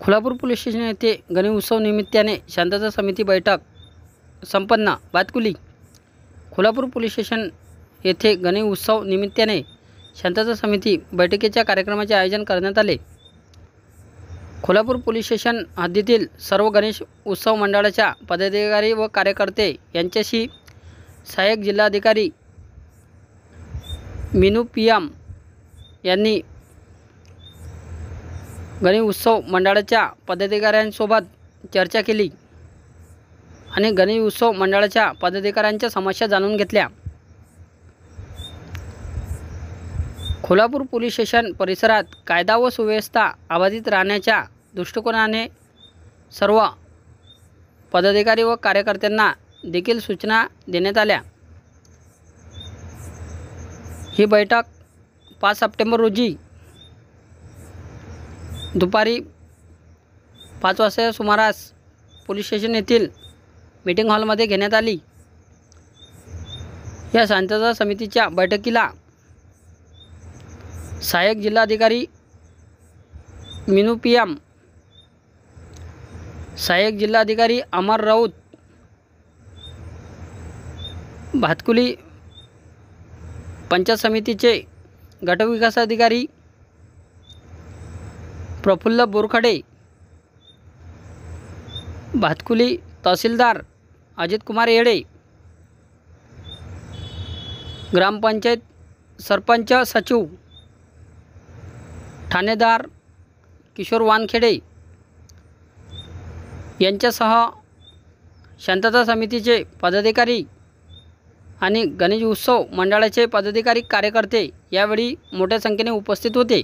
Kolhapur police station येथे गणेश उत्सव निमित्ताने शांतता समिती बैठक संपन्न. भातकुली. कोल्हापूर पोलीस स्टेशन येथे गणेश उत्सव निमित्ताने शांतता समिती बैठकीच्या कार्यक्रमाचे आयोजन करण्यात आले. कोल्हापूर पोलीस स्टेशन हद्दीतील सर्व गणेश उत्सव मंडळाच्या पदाधिकारी व कार्यकर्ते यांच्याशी सहाय्यक जिल्हाधिकारी मीनू पी.एम. यांनी गणेश उत्सव मंडळाच्या पदाधिकाऱ्यांसोबत चर्चा केली आणि गणेश उत्सव मंडळाच्या पदाधिकाऱ्यांच्या समस्या जाणून घेतल्या. कोल्हापूर पोलीस स्टेशन परिसरात कायदा व सुव्यवस्था अबाधित राहण्याच्या दृष्टिकोनाने सर्व पदाधिकारी व कार्यकर्त्यांना देखील सूचना देण्यात आल्या. ही बैठक 5 सप्टेंबर रोजी दुपारी 5 वाजता सुमारास पोलीस स्टेशन येथील मीटिंग हॉलमध्ये घेण्यात आली. या शांतता समितीच्या बैठकीला सहाय्यक जिल्हाधिकारी मीनू पी.एम., सहाय्यक जिल्हाधिकारी अमर राऊत, भातकुली पंचायत समितीचे गटविकास अधिकारी प्रफुल्ल बोरखडे, भातकुली तहसीलदार अजित कुमार येडे, ग्रामपंचायत सरपंच सचिव ठाणेदार किशोर वानखेडे यांच्यासह शांतता समितीचे पदाधिकारी आणि गणेश उत्सव मंडळाचे पदाधिकारी कार्यकर्ते यावेळी मोठ्या संख्येने उपस्थित होते.